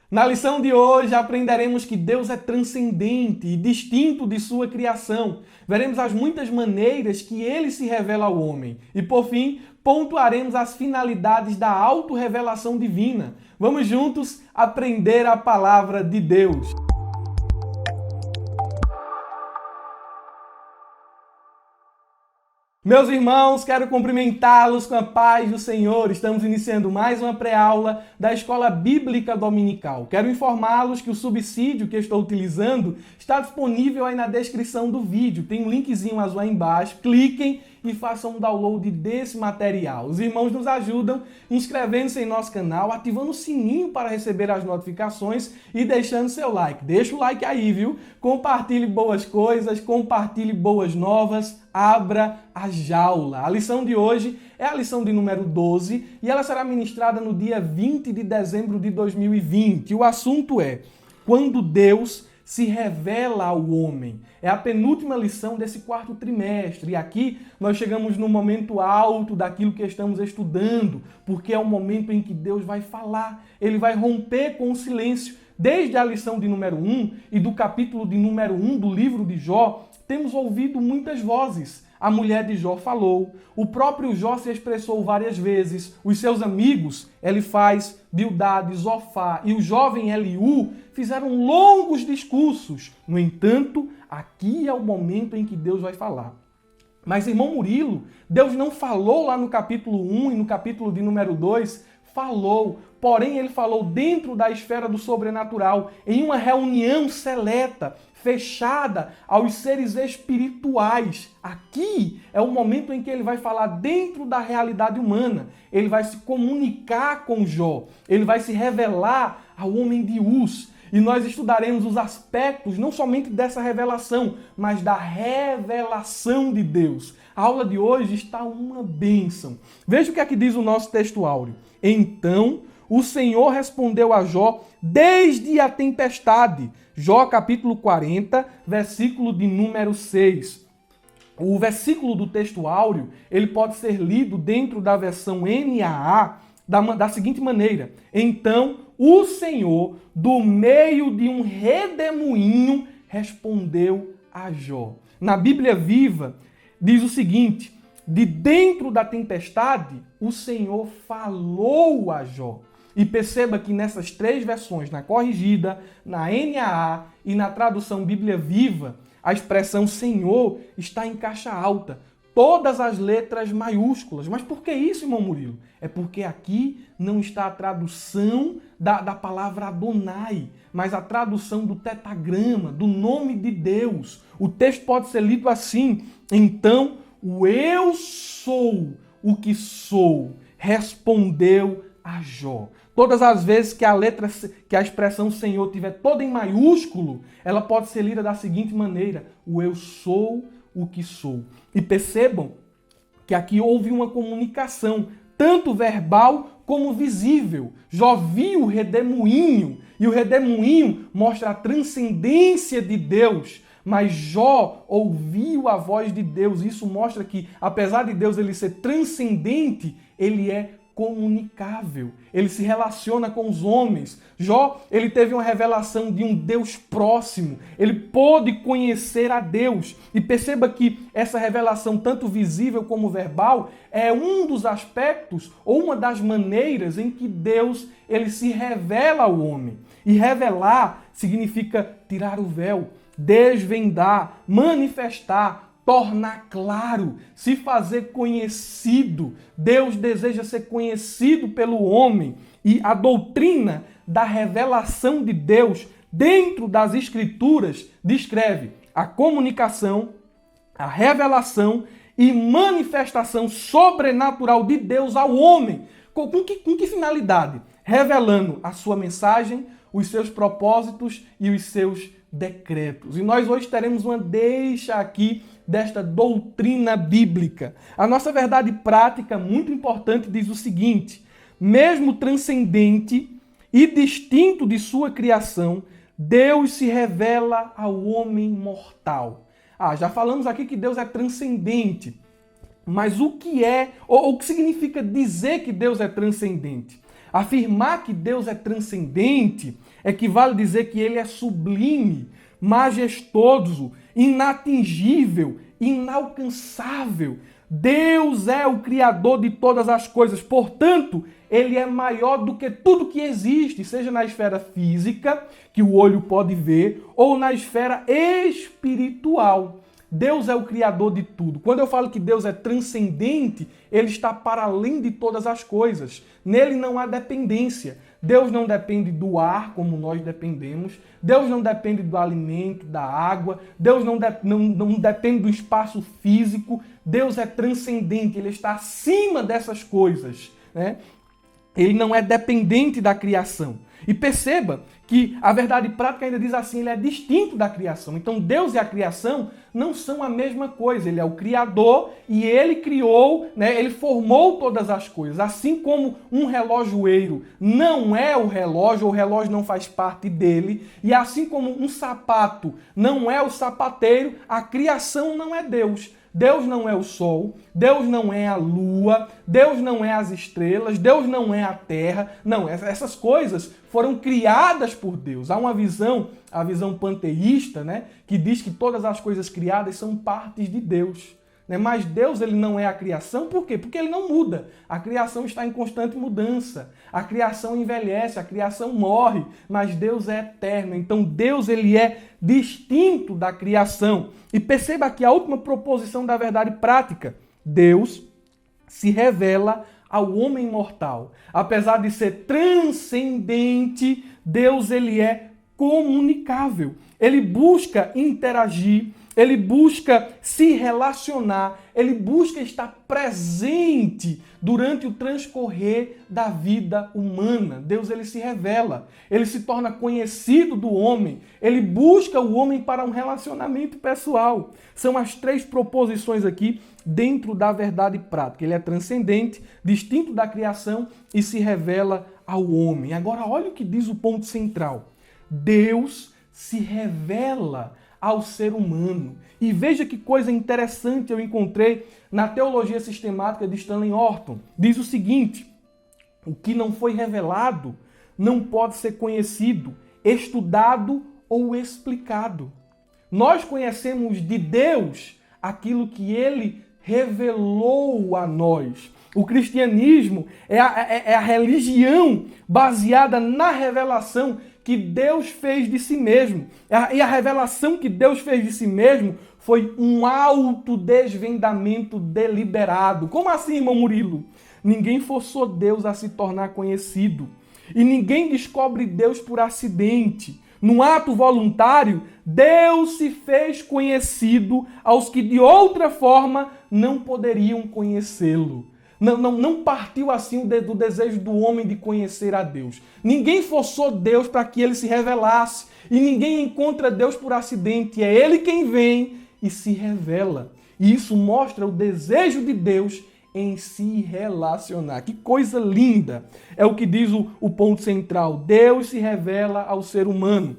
Na lição de hoje aprenderemos que Deus é transcendente e distinto de sua criação. Veremos as muitas maneiras que ele se revela ao homem. E por fim, pontuaremos as finalidades da autorrevelação divina. Vamos juntos aprender a palavra de Deus. Meus irmãos, quero cumprimentá-los com a paz do Senhor. Estamos iniciando mais uma pré-aula da Escola Bíblica Dominical. Quero informá-los que o subsídio que estou utilizando está disponível aí na descrição do vídeo. Tem um linkzinho azul aí embaixo. Cliquem e façam um download desse material. Os irmãos nos ajudam inscrevendo-se em nosso canal, ativando o sininho para receber as notificações e deixando seu like. Deixa o like aí, viu? Compartilhe boas coisas, compartilhe boas novas, abra a jaula. A lição de hoje é a lição de número 12 e ela será ministrada no dia 20 de dezembro de 2020. O assunto é quando Deus se revela ao homem. É a penúltima lição desse quarto trimestre. E aqui nós chegamos no momento alto daquilo que estamos estudando, porque é o momento em que Deus vai falar. Ele vai romper com o silêncio. Desde a lição de número 1 e do capítulo de número 1 do livro de Jó, temos ouvido muitas vozes. A mulher de Jó falou, o próprio Jó se expressou várias vezes, os seus amigos, Elifaz, Bildade, Zofá e o jovem Eliú fizeram longos discursos. No entanto, aqui é o momento em que Deus vai falar. Mas, irmão Murilo, Deus não falou lá no capítulo 1 e no capítulo de número 2, falou, porém ele falou dentro da esfera do sobrenatural, em uma reunião seleta, fechada aos seres espirituais. Aqui é o momento em que ele vai falar dentro da realidade humana. Ele vai se comunicar com Jó. Ele vai se revelar ao homem de Uz. E nós estudaremos os aspectos não somente dessa revelação, mas da revelação de Deus. A aula de hoje está uma bênção. Veja o que é que diz o nosso texto áureo. Então, o Senhor respondeu a Jó desde a tempestade. Jó capítulo 40, versículo de número 6. O versículo do texto áureo, ele pode ser lido dentro da versão NAA da seguinte maneira. Então, o Senhor, do meio de um redemoinho, respondeu a Jó. Na Bíblia Viva, diz o seguinte, de dentro da tempestade, o Senhor falou a Jó. E perceba que nessas três versões, na corrigida, na NAA e na tradução Bíblia Viva, a expressão Senhor está em caixa alta. Todas as letras maiúsculas. Mas por que isso, irmão Murilo? É porque aqui não está a tradução da palavra Adonai, mas a tradução do tetagrama, do nome de Deus. O texto pode ser lido assim. Então, o eu sou o que sou, respondeu a Jó. Todas as vezes que a expressão Senhor tiver toda em maiúsculo, ela pode ser lida da seguinte maneira: o eu sou o que sou. E percebam que aqui houve uma comunicação, tanto verbal como visível. Jó viu o redemoinho, e o redemoinho mostra a transcendência de Deus. Mas Jó ouviu a voz de Deus. Isso mostra que, apesar de Deus ele ser transcendente, ele é comunicável. Ele se relaciona com os homens. Jó, ele teve uma revelação de um Deus próximo. Ele pôde conhecer a Deus. E perceba que essa revelação, tanto visível como verbal, é um dos aspectos ou uma das maneiras em que Deus ele se revela ao homem. E revelar significa tirar o véu, desvendar, manifestar, tornar claro, se fazer conhecido. Deus deseja ser conhecido pelo homem e a doutrina da revelação de Deus dentro das Escrituras descreve a comunicação, a revelação e manifestação sobrenatural de Deus ao homem. Com que finalidade? Revelando a sua mensagem, os seus propósitos e os seus decretos. E nós hoje teremos uma deixa aqui desta doutrina bíblica. A nossa verdade prática, muito importante, diz o seguinte: mesmo transcendente e distinto de sua criação, Deus se revela ao homem mortal. Já falamos aqui que Deus é transcendente. Mas o que é, ou o que significa dizer que Deus é transcendente? Afirmar que Deus é transcendente equivale dizer que ele é sublime, majestoso, inatingível, inalcançável. Deus é o Criador de todas as coisas, portanto, ele é maior do que tudo que existe, seja na esfera física, que o olho pode ver, ou na esfera espiritual. Deus é o Criador de tudo. Quando eu falo que Deus é transcendente, ele está para além de todas as coisas. Nele não há dependência. Deus não depende do ar, como nós dependemos. Deus não depende do alimento, da água. Deus não depende do espaço físico. Deus é transcendente, ele está acima dessas coisas, né? Ele não é dependente da criação. E perceba que a verdade prática ainda diz assim, ele é distinto da criação. Então Deus e a criação não são a mesma coisa. Ele é o Criador e ele criou, né, ele formou todas as coisas. Assim como um relojoeiro não é o relógio não faz parte dele. E assim como um sapato não é o sapateiro, a criação não é Deus. Deus não é o sol, Deus não é a lua, Deus não é as estrelas, Deus não é a terra. Não, essas coisas foram criadas por Deus. Há uma visão, a visão panteísta, né, que diz que todas as coisas criadas são partes de Deus. Mas Deus ele não é a criação, por quê? Porque ele não muda. A criação está em constante mudança. A criação envelhece, a criação morre, mas Deus é eterno. Então Deus ele é distinto da criação. E perceba aqui a última proposição da verdade prática. Deus se revela ao homem mortal. Apesar de ser transcendente, Deus ele é comunicável. Ele busca interagir, ele busca se relacionar, ele busca estar presente durante o transcorrer da vida humana. Deus ele se revela, ele se torna conhecido do homem, ele busca o homem para um relacionamento pessoal. São as três proposições aqui dentro da verdade prática. Ele é transcendente, distinto da criação e se revela ao homem. Agora olha o que diz o ponto central. Deus se revela ao ser humano. E veja que coisa interessante eu encontrei na teologia sistemática de Stanley Horton. Diz o seguinte: o que não foi revelado não pode ser conhecido, estudado ou explicado. Nós conhecemos de Deus aquilo que ele revelou a nós. O cristianismo é a religião baseada na revelação que Deus fez de si mesmo. E a revelação que Deus fez de si mesmo foi um autodesvendamento deliberado. Como assim, irmão Murilo? Ninguém forçou Deus a se tornar conhecido. E ninguém descobre Deus por acidente. Num ato voluntário, Deus se fez conhecido aos que de outra forma não poderiam conhecê-lo. Não partiu assim do desejo do homem de conhecer a Deus. Ninguém forçou Deus para que ele se revelasse. E ninguém encontra Deus por acidente. É ele quem vem e se revela. E isso mostra o desejo de Deus em se relacionar. Que coisa linda! É o que diz o ponto central. Deus se revela ao ser humano.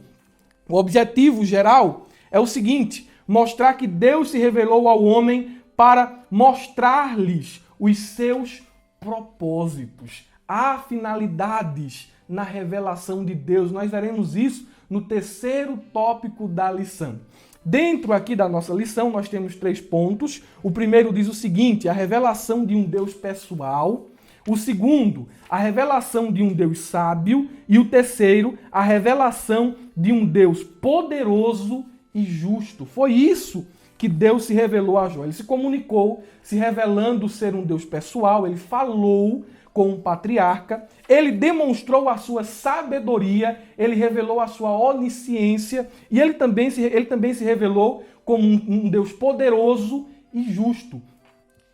O objetivo geral é o seguinte: mostrar que Deus se revelou ao homem para mostrar-lhes os seus propósitos. Há finalidades na revelação de Deus. Nós veremos isso no terceiro tópico da lição. Dentro aqui da nossa lição, nós temos 3 pontos. O primeiro diz o seguinte: a revelação de um Deus pessoal. O segundo, a revelação de um Deus sábio. E o terceiro, a revelação de um Deus poderoso e justo. Foi isso que Deus se revelou a Jó. Ele se comunicou, se revelando ser um Deus pessoal. Ele falou com o patriarca. Ele demonstrou a sua sabedoria. Ele revelou a sua onisciência. E ele também se revelou como um Deus poderoso e justo.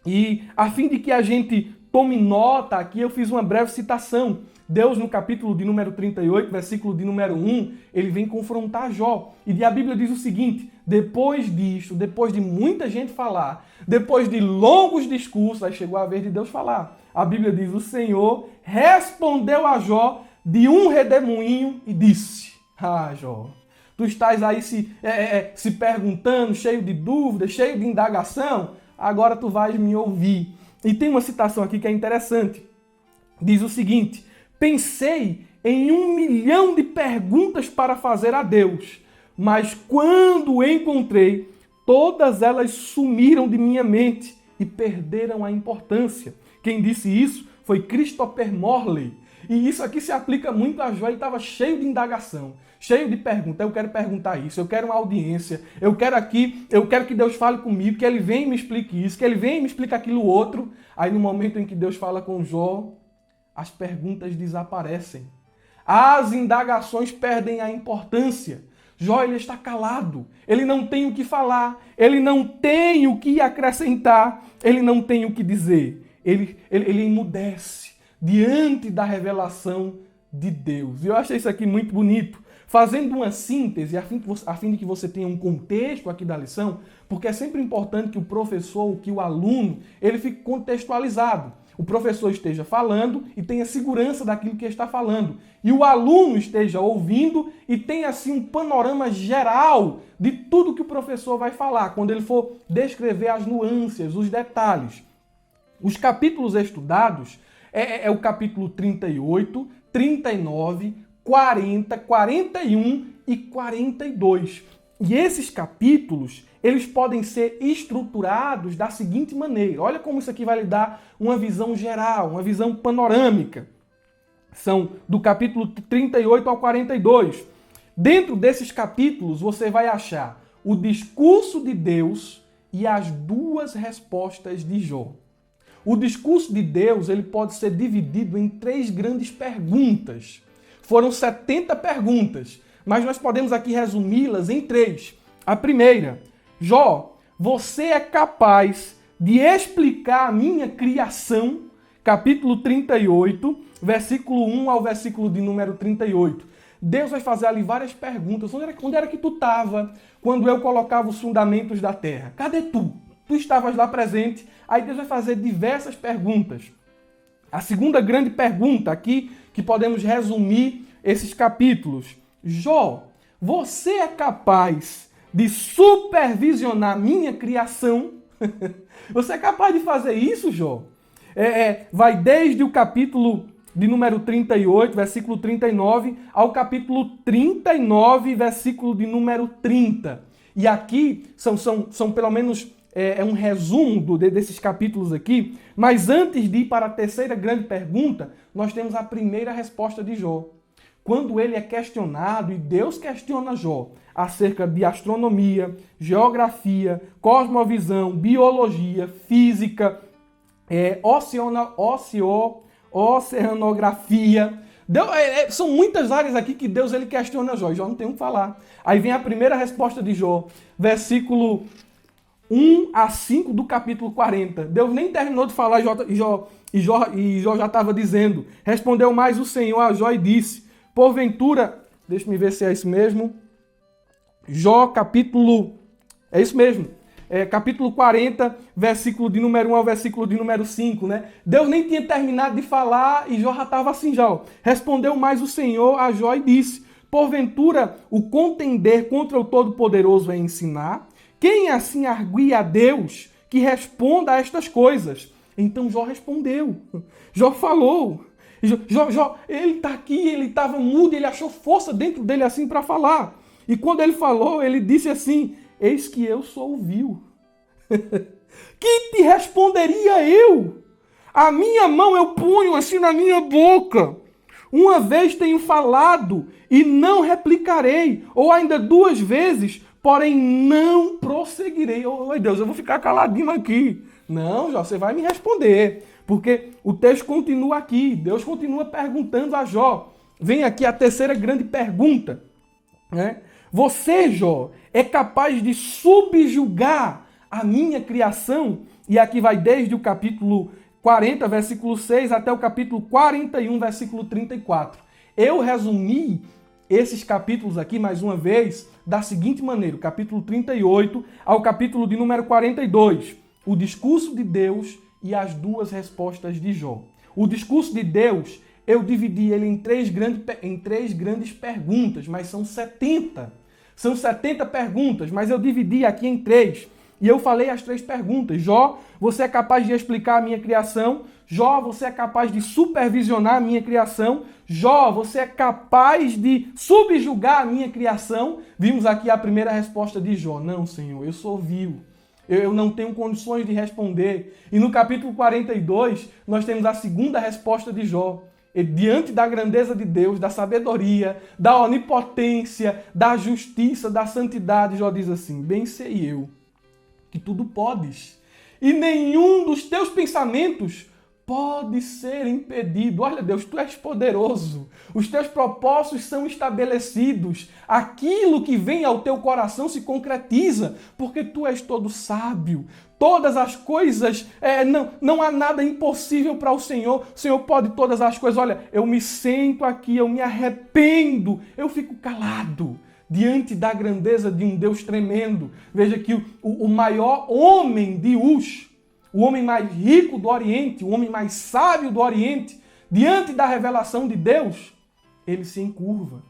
E a fim de que a gente tome nota aqui, eu fiz uma breve citação. Deus, no capítulo de número 38, versículo de número 1, ele vem confrontar Jó. E a Bíblia diz o seguinte: depois disto, depois de muita gente falar, depois de longos discursos, aí chegou a vez de Deus falar. A Bíblia diz: o Senhor respondeu a Jó de um redemoinho e disse: ah, Jó, tu estás aí se perguntando, cheio de dúvidas, cheio de indagação, agora tu vais me ouvir. E tem uma citação aqui que é interessante. Diz o seguinte: pensei em 1 milhão de perguntas para fazer a Deus, mas quando o encontrei, todas elas sumiram de minha mente e perderam a importância. Quem disse isso foi Christopher Morley. E isso aqui se aplica muito a Jó. Ele estava cheio de indagação, cheio de perguntas. Eu quero perguntar isso, eu quero uma audiência, eu quero que Deus fale comigo, que ele venha e me explique isso, que ele venha e me explique aquilo outro. Aí no momento em que Deus fala com Jó, as perguntas desaparecem. As indagações perdem a importância. Jó, ele está calado, ele não tem o que falar, ele não tem o que acrescentar, ele não tem o que dizer. Ele emudece diante da revelação de Deus. E eu achei isso aqui muito bonito. Fazendo uma síntese, a fim de que você tenha um contexto aqui da lição, porque é sempre importante que o professor, que o aluno, ele fique contextualizado. O professor esteja falando e tenha segurança daquilo que está falando. E o aluno esteja ouvindo e tenha assim um panorama geral de tudo que o professor vai falar, quando ele for descrever as nuances, os detalhes. Os capítulos estudados é o capítulo 38, 39, 40, 41 e 42. E esses capítulos, eles podem ser estruturados da seguinte maneira. Olha como isso aqui vai lhe dar uma visão geral, uma visão panorâmica. São do capítulo 38 ao 42. Dentro desses capítulos, você vai achar o discurso de Deus e as duas respostas de Jó. O discurso de Deus, ele pode ser dividido em 3 grandes perguntas. Foram 70 perguntas, mas nós podemos aqui resumi-las em 3. A primeira: Jó, você é capaz de explicar a minha criação? Capítulo 38, versículo 1 ao versículo de número 38. Deus vai fazer ali várias perguntas. Onde era que tu estava quando eu colocava os fundamentos da terra? Cadê tu? Tu estavas lá presente. Aí Deus vai fazer diversas perguntas. A segunda grande pergunta aqui, que podemos resumir esses capítulos. Jó, você é capaz de supervisionar minha criação? Você é capaz de fazer isso, Jó? Vai desde o capítulo de número 38, versículo 39, ao capítulo 39, versículo de número 30. E aqui são pelo menos um resumo desses capítulos aqui, mas antes de ir para a terceira grande pergunta, nós temos a primeira resposta de Jó. Quando ele é questionado, e Deus questiona Jó, acerca de astronomia, geografia, cosmovisão, biologia, física, oceanografia. São muitas áreas aqui que Deus ele questiona Jó, e Jó não tem o que falar. Aí vem a primeira resposta de Jó, versículo 1 a 5 do capítulo 40. Deus nem terminou de falar e Jó já estava dizendo. Respondeu mais o Senhor a Jó e disse: porventura, deixa me ver se é isso mesmo. Jó, capítulo... É isso mesmo. Capítulo 40, versículo de número 1 ao versículo de número 5, né? Deus nem tinha terminado de falar e Jó já estava assim já. Respondeu mais o Senhor a Jó e disse: porventura, o contender contra o Todo-Poderoso é ensinar? Quem assim arguia a Deus que responda a estas coisas? Então Jó respondeu. Jó falou. Jó, ele está aqui, ele estava mudo, ele achou força dentro dele assim para falar. E quando ele falou, ele disse assim: eis que eu sou o vil. Que te responderia eu? A minha mão eu ponho assim na minha boca. Uma vez tenho falado e não replicarei, ou ainda 2 vezes, porém não prosseguirei. Oi Deus, eu vou ficar caladinho aqui. Não, Jó, você vai me responder. Porque o texto continua aqui. Deus continua perguntando a Jó. Vem aqui a terceira grande pergunta. Né? Você, Jó, é capaz de subjugar a minha criação? E aqui vai desde o capítulo 40, versículo 6, até o capítulo 41, versículo 34. Eu resumi esses capítulos aqui, mais uma vez, da seguinte maneira: o capítulo 38 ao capítulo de número 42. O discurso de Deus e as 2 respostas de Jó. O discurso de Deus, eu dividi ele em 3 grandes perguntas, mas são 70. São 70 perguntas, mas eu dividi aqui em 3. E eu falei as 3 perguntas. Jó, você é capaz de explicar a minha criação? Jó, você é capaz de supervisionar a minha criação? Jó, você é capaz de subjugar a minha criação? Vimos aqui a primeira resposta de Jó. Não, Senhor, eu sou vil. Eu não tenho condições de responder. E no capítulo 42, nós temos a segunda resposta de Jó. E diante da grandeza de Deus, da sabedoria, da onipotência, da justiça, da santidade, Jó diz assim: bem sei eu que tudo podes, e nenhum dos teus pensamentos pode ser impedido. Olha, Deus, tu és poderoso. Os teus propósitos são estabelecidos. Aquilo que vem ao teu coração se concretiza, porque tu és todo sábio. Todas as coisas, não há nada impossível para o Senhor. O Senhor pode todas as coisas. Olha, eu me sento aqui, eu me arrependo, eu fico calado diante da grandeza de um Deus tremendo. Veja que o maior homem de Uz, o homem mais rico do Oriente, o homem mais sábio do Oriente, diante da revelação de Deus, ele se encurva.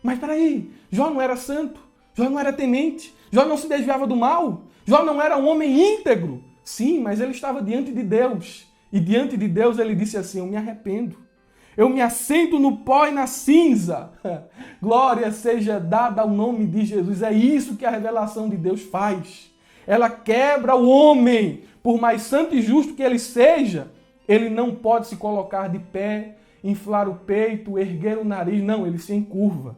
Mas peraí, Jó não era santo, Jó não era temente, Jó não se desviava do mal, Jó não era um homem íntegro. Sim, mas ele estava diante de Deus. E diante de Deus ele disse assim: eu me arrependo. Eu me assento no pó e na cinza. Glória seja dada ao nome de Jesus. É isso que a revelação de Deus faz. Ela quebra o homem. Por mais santo e justo que ele seja, ele não pode se colocar de pé, inflar o peito, erguer o nariz. Não, ele se encurva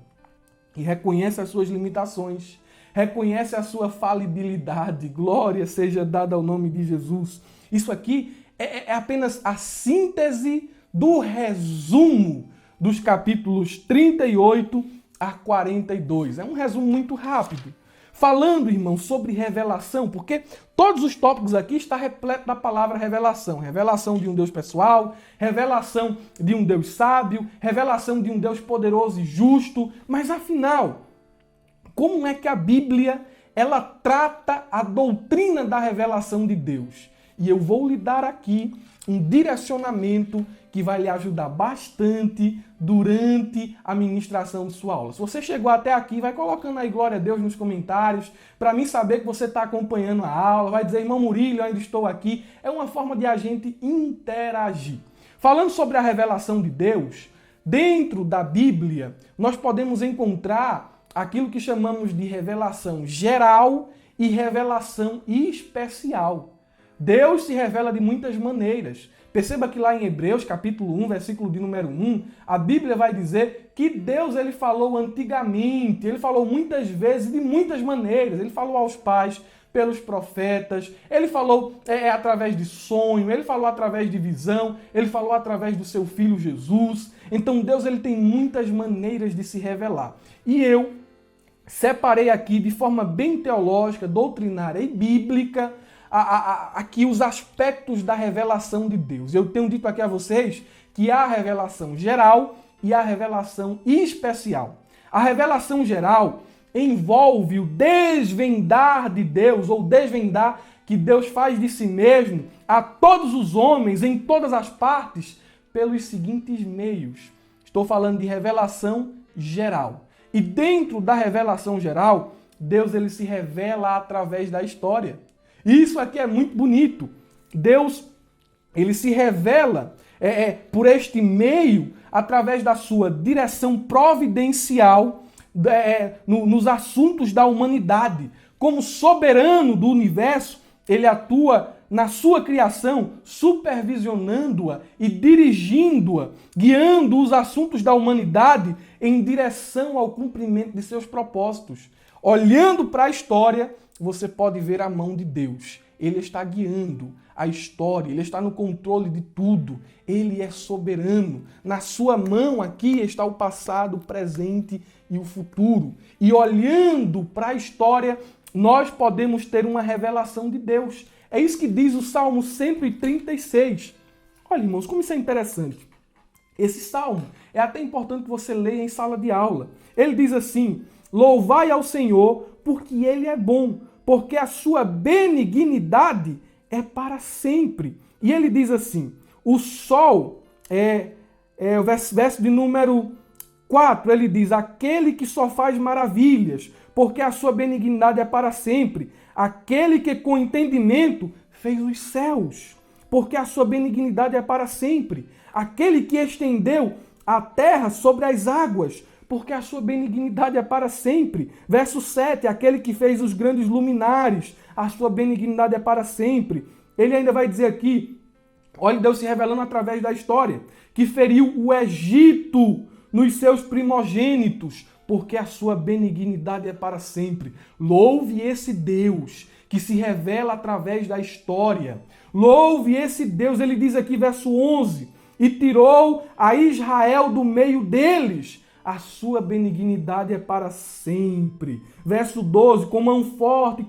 e reconhece as suas limitações, reconhece a sua falibilidade. Glória seja dada ao nome de Jesus. Isso aqui é apenas a síntese do resumo dos capítulos 38 a 42. É um resumo muito rápido. Falando, irmãos, sobre revelação, porque todos os tópicos aqui estão repletos da palavra revelação. Revelação de um Deus pessoal, revelação de um Deus sábio, revelação de um Deus poderoso e justo. Mas afinal, como é que a Bíblia ela trata a doutrina da revelação de Deus? E eu vou lhe dar aqui um direcionamento que vai lhe ajudar bastante durante a ministração de sua aula. Se você chegou até aqui, vai colocando aí glória a Deus nos comentários, para mim saber que você está acompanhando a aula, vai dizer: irmão Murilo, eu ainda estou aqui. É uma forma de a gente interagir. Falando sobre a revelação de Deus, dentro da Bíblia, nós podemos encontrar aquilo que chamamos de revelação geral e revelação especial. Deus se revela de muitas maneiras. Perceba que lá em Hebreus, capítulo 1, versículo de número 1, a Bíblia vai dizer que Deus ele falou antigamente, ele falou muitas vezes, de muitas maneiras. Ele falou aos pais, pelos profetas, ele falou através de sonho, ele falou através de visão, ele falou através do seu Filho Jesus. Então Deus ele tem muitas maneiras de se revelar. E eu separei aqui de forma bem teológica, doutrinária e bíblica, aqui os aspectos da revelação de Deus. Eu tenho dito aqui a vocês que há a revelação geral e a revelação especial. A revelação geral envolve o desvendar de Deus, ou desvendar que Deus faz de si mesmo a todos os homens, em todas as partes, pelos seguintes meios. Estou falando de revelação geral. E dentro da revelação geral, Deus ele se revela através da história. Isso aqui é muito bonito. Deus, ele se revela por este meio, através da sua direção providencial nos assuntos da humanidade. Como soberano do universo, ele atua na sua criação, supervisionando-a e dirigindo-a, guiando os assuntos da humanidade em direção ao cumprimento de seus propósitos. Olhando para a história, você pode ver a mão de Deus. Ele está guiando a história, ele está no controle de tudo. Ele é soberano. Na sua mão aqui está o passado, o presente e o futuro. E olhando para a história, nós podemos ter uma revelação de Deus. É isso que diz o Salmo 136. Olha, irmãos, como isso é interessante. Esse salmo é até importante que você leia em sala de aula. Ele diz assim: louvai ao Senhor, porque Ele é bom, porque a sua benignidade é para sempre. E ele diz assim, o sol, o verso de número 4, ele diz, aquele que só faz maravilhas, porque a sua benignidade é para sempre. Aquele que com entendimento fez os céus, porque a sua benignidade é para sempre. Aquele que estendeu a terra sobre as águas, porque a sua benignidade é para sempre. Verso 7, aquele que fez os grandes luminares, a sua benignidade é para sempre. Ele ainda vai dizer aqui, olha Deus se revelando através da história, que feriu o Egito nos seus primogênitos, porque a sua benignidade é para sempre. Louve esse Deus que se revela através da história. Louve esse Deus, ele diz aqui, verso 11, e tirou a Israel do meio deles. A sua benignidade é para sempre. Verso 12, com mão forte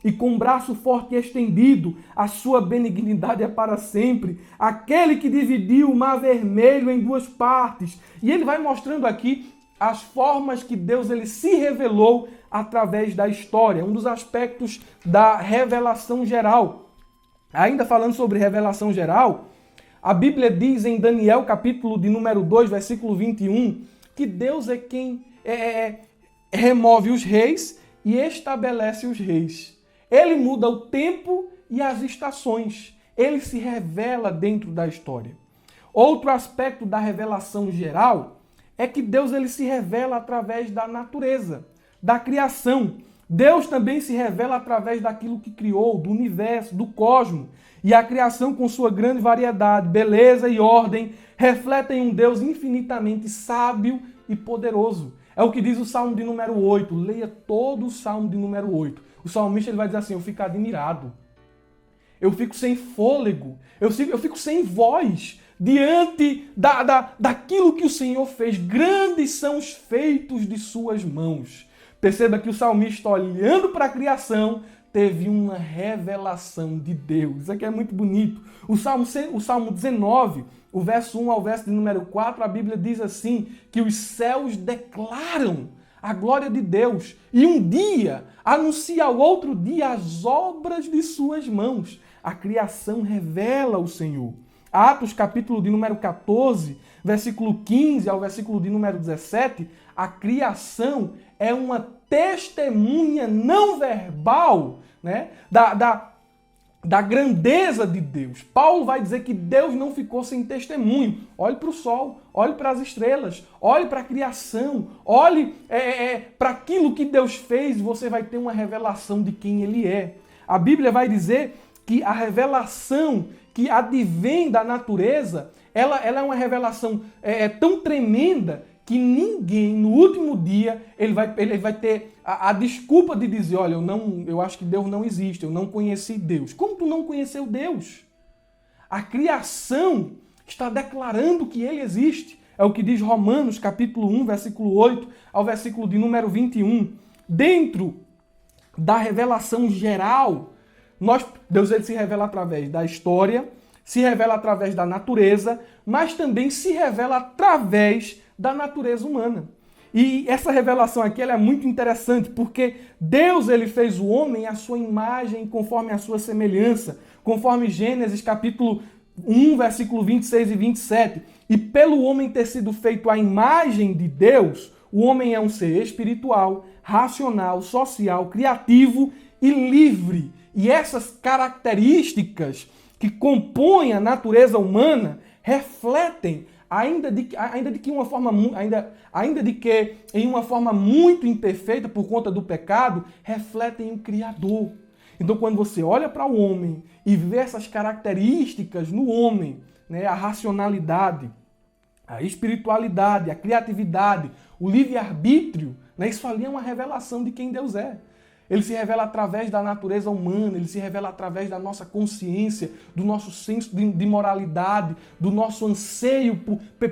e com braço forte e estendido, a sua benignidade é para sempre. Aquele que dividiu o mar vermelho em duas partes. E ele vai mostrando aqui as formas que Deus ele se revelou através da história. Um dos aspectos da revelação geral. Ainda falando sobre revelação geral, a Bíblia diz em Daniel, capítulo de número 2, versículo 21, que Deus é quem remove os reis e estabelece os reis. Ele muda o tempo e as estações. Ele se revela dentro da história. Outro aspecto da revelação geral é que Deus ele se revela através da natureza, da criação. Deus também se revela através daquilo que criou, do universo, do cosmos. E a criação, com sua grande variedade, beleza e ordem, refletem um Deus infinitamente sábio e poderoso. É o que diz o Salmo de número 8. Leia todo o Salmo de número 8. O salmista ele vai dizer assim, eu fico admirado. Eu fico sem fôlego. Eu fico sem voz diante daquilo que o Senhor fez. Grandes são os feitos de suas mãos. Perceba que o salmista, olhando para a criação, teve uma revelação de Deus. Isso aqui é muito bonito. O Salmo 19, o verso 1 ao verso de número 4, a Bíblia diz assim, que os céus declaram a glória de Deus e um dia anuncia ao outro dia as obras de suas mãos. A criação revela o Senhor. Atos, capítulo de número 14, versículo 15 ao versículo de número 17, a criação é uma testemunha não verbal, né, da grandeza de Deus. Paulo vai dizer que Deus não ficou sem testemunho. Olhe para o sol, olhe para as estrelas, olhe para a criação, olhe para aquilo que Deus fez e você vai ter uma revelação de quem Ele é. A Bíblia vai dizer que a revelação que advém da natureza, ela é uma revelação tão tremenda que ninguém, no último dia, ele vai ter a desculpa de dizer, olha, eu acho que Deus não existe, eu não conheci Deus. Como tu não conheceu Deus? A criação está declarando que Ele existe. É o que diz Romanos, capítulo 1, versículo 8, ao versículo de número 21. Dentro da revelação geral, Deus ele se revela através da história, se revela através da natureza, mas também se revela através da natureza humana. E essa revelação aqui ela é muito interessante, porque Deus ele fez o homem à sua imagem, conforme a sua semelhança, conforme Gênesis capítulo 1, versículo 26 e 27. E pelo homem ter sido feito à imagem de Deus, o homem é um ser espiritual, racional, social, criativo e livre. E essas características que compõem a natureza humana refletem ainda de que em uma forma muito imperfeita por conta do pecado, refletem o Criador. Então, quando você olha para o homem e vê essas características no homem, né, a racionalidade, a espiritualidade, a criatividade, o livre-arbítrio, né, isso ali é uma revelação de quem Deus é. Ele se revela através da natureza humana, ele se revela através da nossa consciência, do nosso senso de moralidade, do nosso anseio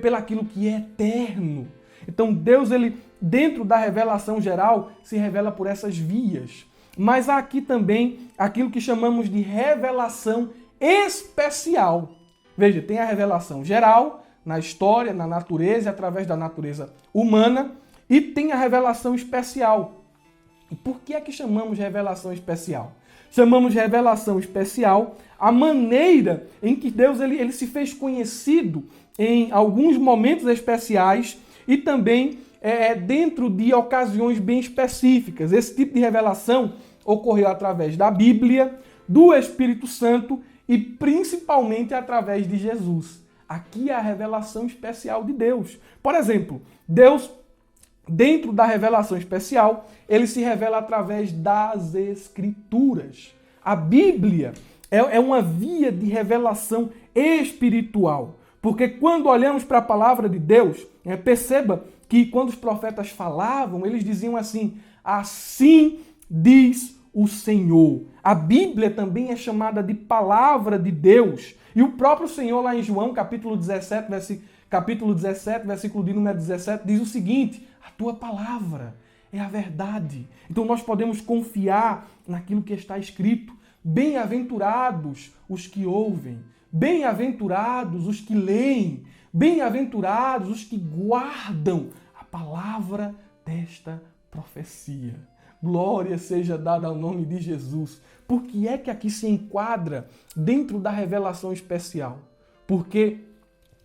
pelaquilo que é eterno. Então Deus, ele, dentro da revelação geral, se revela por essas vias. Mas há aqui também aquilo que chamamos de revelação especial. Veja, tem a revelação geral, na história, na natureza, através da natureza humana, e tem a revelação especial. E por que é que chamamos de revelação especial? Chamamos de revelação especial a maneira em que Deus ele se fez conhecido em alguns momentos especiais e também dentro de ocasiões bem específicas. Esse tipo de revelação ocorreu através da Bíblia, do Espírito Santo e principalmente através de Jesus. aqui é a revelação especial de Deus. Por exemplo, Deus, dentro da revelação especial, ele se revela através das Escrituras. A Bíblia é uma via de revelação espiritual. Porque quando olhamos para a palavra de Deus, perceba que quando os profetas falavam, eles diziam assim: assim diz o Senhor. A Bíblia também é chamada de palavra de Deus. E o próprio Senhor, lá em João, capítulo 17, versículo de número 17, diz o seguinte: a tua palavra é a verdade. Então nós podemos confiar naquilo que está escrito. Bem-aventurados os que ouvem, bem-aventurados os que leem, bem-aventurados os que guardam a palavra desta profecia. Glória seja dada ao nome de Jesus. Por que é que aqui se enquadra dentro da revelação especial? Porque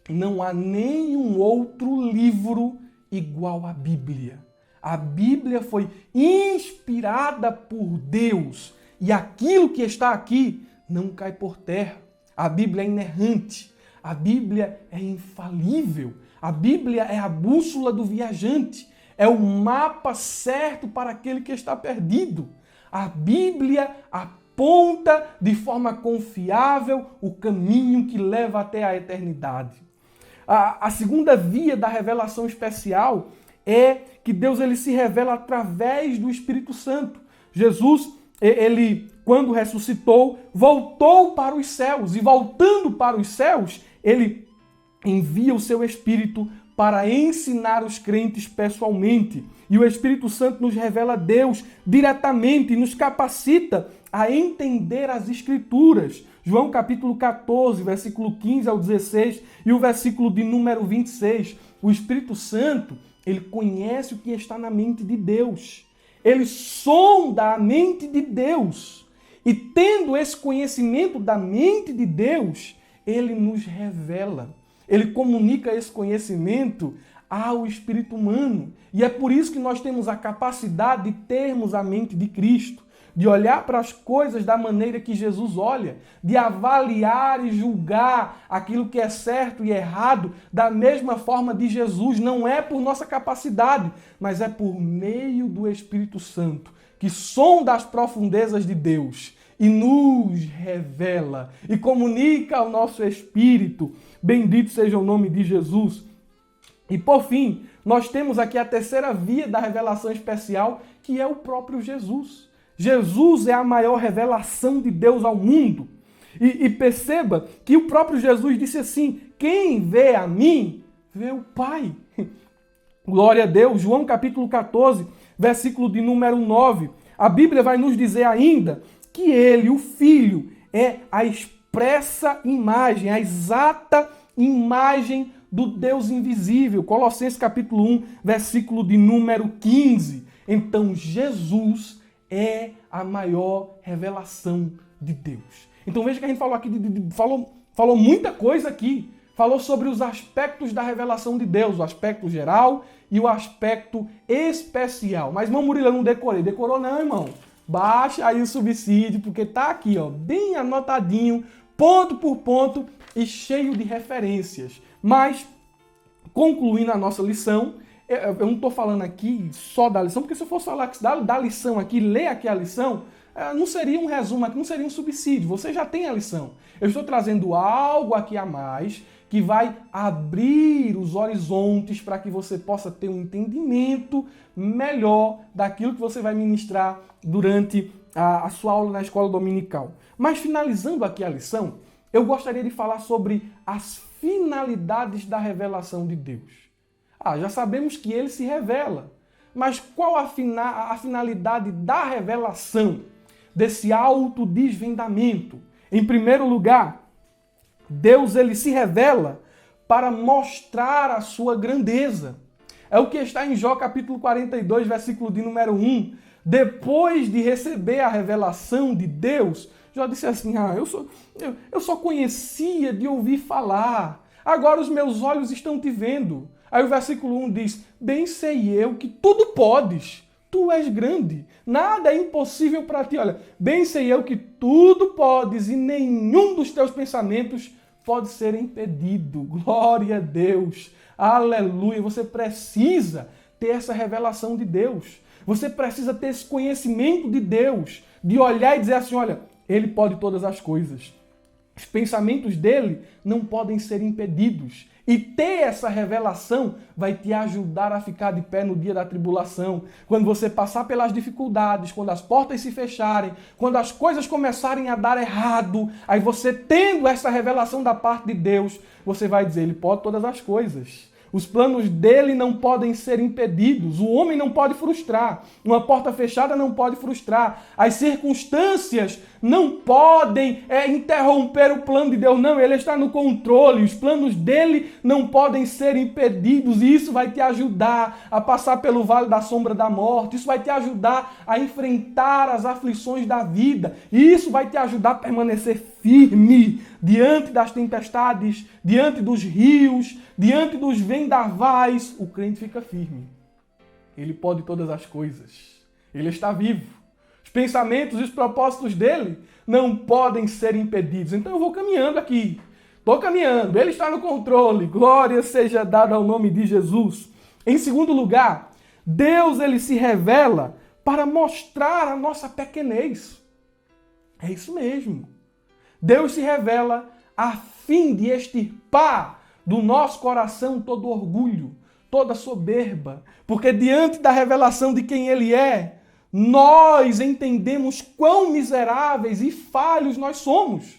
não há nenhum outro livro igual à Bíblia. A Bíblia foi inspirada por Deus e aquilo que está aqui não cai por terra. A Bíblia é inerrante, a Bíblia é infalível, a Bíblia é a bússola do viajante, é o mapa certo para aquele que está perdido. A Bíblia aponta de forma confiável o caminho que leva até a eternidade. A segunda via da revelação especial é que Deus ele se revela através do Espírito Santo. Jesus, ele, quando ressuscitou, voltou para os céus. E voltando para os céus, ele envia o seu Espírito para ensinar os crentes pessoalmente. E o Espírito Santo nos revela Deus diretamente e nos capacita a entender as Escrituras. João capítulo 14, versículo 15 ao 16 e o versículo de número 26. O Espírito Santo, ele conhece o que está na mente de Deus. Ele sonda a mente de Deus. E tendo esse conhecimento da mente de Deus, ele nos revela. Ele comunica esse conhecimento ao espírito humano. E é por isso que nós temos a capacidade de termos a mente de Cristo, de olhar para as coisas da maneira que Jesus olha, de avaliar e julgar aquilo que é certo e errado da mesma forma de Jesus. Não é por nossa capacidade, mas é por meio do Espírito Santo, que sonda as profundezas de Deus e nos revela e comunica ao nosso espírito. Bendito seja o nome de Jesus. E por fim, nós temos aqui a terceira via da revelação especial, que é o próprio Jesus. Jesus é a maior revelação de Deus ao mundo. E perceba que o próprio Jesus disse assim: quem vê a mim, vê o Pai. Glória a Deus. João capítulo 14, versículo de número 9. A Bíblia vai nos dizer ainda que ele, o Filho, é a expressa imagem, a exata imagem do Deus invisível. Colossenses capítulo 1, versículo de número 15. Então Jesus é a maior revelação de Deus. Então veja que a gente falou aqui, falou muita coisa aqui. Falou sobre os aspectos da revelação de Deus, o aspecto geral e o aspecto especial. Mas, irmão Murilo, eu não decorei. Decorou não, irmão. Baixa aí o subsídio, porque tá aqui, ó, bem anotadinho, ponto por ponto e cheio de referências. Mas, concluindo a nossa lição, eu não estou falando aqui só da lição, porque se eu fosse falar da lição aqui, ler aqui a lição, não seria um resumo aqui, não seria um subsídio. Você já tem a lição. Eu estou trazendo algo aqui a mais que vai abrir os horizontes para que você possa ter um entendimento melhor daquilo que você vai ministrar durante a sua aula na escola dominical. Mas finalizando aqui a lição, eu gostaria de falar sobre as finalidades da revelação de Deus. Já sabemos que ele se revela, mas qual a finalidade da revelação, desse autodesvendamento? Em primeiro lugar, Deus ele se revela para mostrar a sua grandeza. É o que está em Jó capítulo 42, versículo de número 1. Depois de receber a revelação de Deus, Jó disse assim: eu só conhecia de ouvir falar, agora os meus olhos estão te vendo. Aí o versículo 1 diz: bem sei eu que tudo podes, tu és grande, nada é impossível para ti. Olha, bem sei eu que tudo podes e nenhum dos teus pensamentos pode ser impedido. Glória a Deus. Aleluia. Você precisa ter essa revelação de Deus. Você precisa ter esse conhecimento de Deus, de olhar e dizer assim, olha, Ele pode todas as coisas. Os pensamentos dele não podem ser impedidos. E ter essa revelação vai te ajudar a ficar de pé no dia da tribulação. Quando você passar pelas dificuldades, quando as portas se fecharem, quando as coisas começarem a dar errado, aí você tendo essa revelação da parte de Deus, você vai dizer, Ele pode todas as coisas. Os planos dele não podem ser impedidos. O homem não pode frustrar. Uma porta fechada não pode frustrar. As circunstâncias não podem interromper o plano de Deus. Não, ele está no controle. Os planos dele não podem ser impedidos. E isso vai te ajudar a passar pelo vale da sombra da morte. Isso vai te ajudar a enfrentar as aflições da vida. E isso vai te ajudar a permanecer firme diante das tempestades, diante dos rios, diante dos vendavais. O crente fica firme. Ele pode todas as coisas. Ele está vivo. Os pensamentos e os propósitos dele não podem ser impedidos. Então eu vou caminhando aqui. Estou caminhando. Ele está no controle. Glória seja dada ao nome de Jesus. Em segundo lugar, Deus ele se revela para mostrar a nossa pequenez. É isso mesmo. Deus se revela a fim de extirpar do nosso coração todo orgulho, toda soberba, porque diante da revelação de quem Ele é, nós entendemos quão miseráveis e falhos nós somos.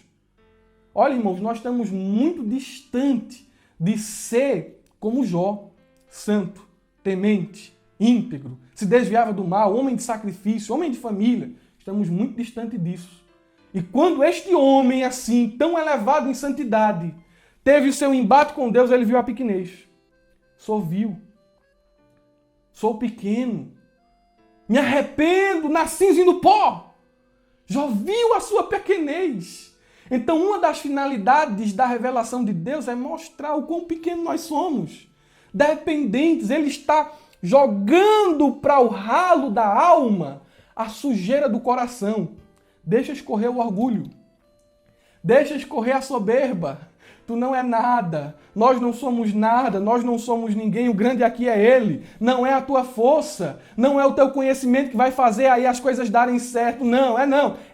Olha, irmãos, nós estamos muito distante de ser como Jó, santo, temente, íntegro, se desviava do mal, homem de sacrifício, homem de família. Estamos muito distante disso. E quando este homem, assim, tão elevado em santidade, teve o seu embate com Deus, ele viu a pequenez. Sou vil. Sou pequeno. Me arrependo, nasci do pó. Já viu a sua pequenez. Então, uma das finalidades da revelação de Deus é mostrar o quão pequeno nós somos. Dependentes. Ele está jogando para o ralo da alma a sujeira do coração. Deixa escorrer o orgulho. Deixa escorrer a soberba. Tu não é nada. Nós não somos nada. Nós não somos ninguém. O grande aqui é Ele. Não é a tua força. Não é o teu conhecimento que vai fazer aí as coisas darem certo. Não.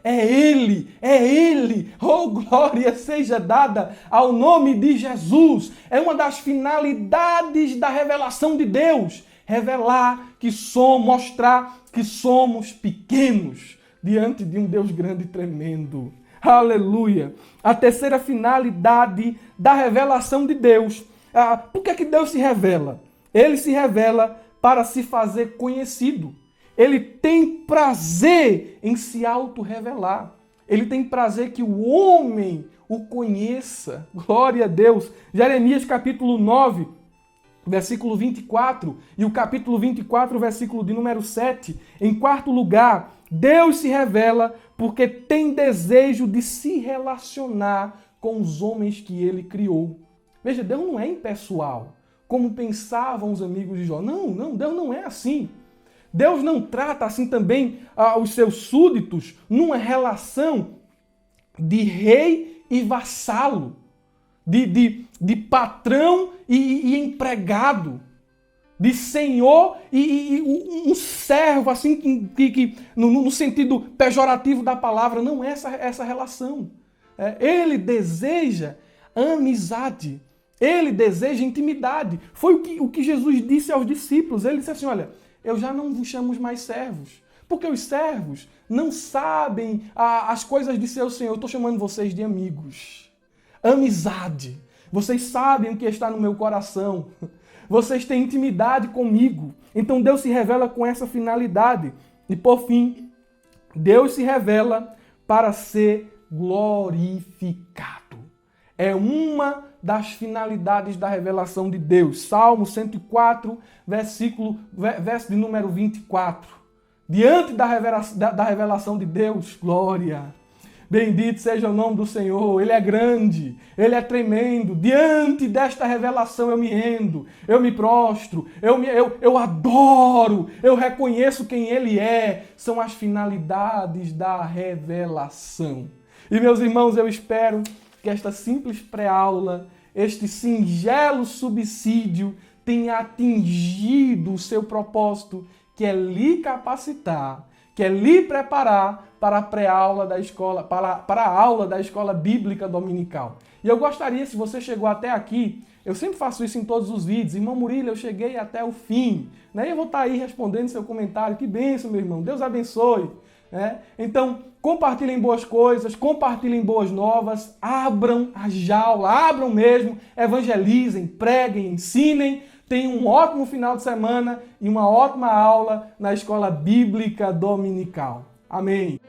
É Ele. É Ele. Oh, glória seja dada ao nome de Jesus. É uma das finalidades da revelação de Deus. Revelar que somos, mostrar que somos pequenos diante de um Deus grande e tremendo. Aleluia! A terceira finalidade da revelação de Deus. Por que Deus se revela? Ele se revela para se fazer conhecido. Ele tem prazer em se auto-revelar. Ele tem prazer que o homem o conheça. Glória a Deus! Jeremias capítulo 9, versículo 24, e o capítulo 24, versículo de número 7. Em quarto lugar, Deus se revela porque tem desejo de se relacionar com os homens que Ele criou. Veja, Deus não é impessoal, como pensavam os amigos de Jó. Não, Deus não é assim. Deus não trata assim também os seus súditos numa relação de rei e vassalo, de patrão e empregado, de senhor e um servo, assim, que no sentido pejorativo da palavra. Não é essa relação. Ele deseja amizade. Ele deseja intimidade. Foi o que Jesus disse aos discípulos. Ele disse assim, olha, eu já não vos chamo mais servos, porque os servos não sabem as coisas de seu Senhor. Eu estou chamando vocês de amigos. Amizade. Vocês sabem o que está no meu coração. Vocês têm intimidade comigo. Então Deus se revela com essa finalidade. E por fim, Deus se revela para ser glorificado. É uma das finalidades da revelação de Deus. Salmo 104, verso de número 24. Diante da revelação de Deus, glória. Bendito seja o nome do Senhor. Ele é grande, Ele é tremendo. Diante desta revelação eu me rendo, eu me prostro, eu adoro, eu reconheço quem Ele é. São as finalidades da revelação. E meus irmãos, eu espero que esta simples pré-aula, este singelo subsídio, tenha atingido o seu propósito, que é lhe capacitar, que é lhe preparar para a pré-aula da escola, para a aula da escola bíblica dominical. E eu gostaria, se você chegou até aqui, eu sempre faço isso em todos os vídeos, irmão Murilo, eu cheguei até o fim, né? Eu vou estar aí respondendo seu comentário, que bênção, meu irmão, Deus abençoe. Então, compartilhem boas coisas, compartilhem boas novas, abram a jaula, abram mesmo, evangelizem, preguem, ensinem, tenham um ótimo final de semana e uma ótima aula na Escola Bíblica Dominical. Amém.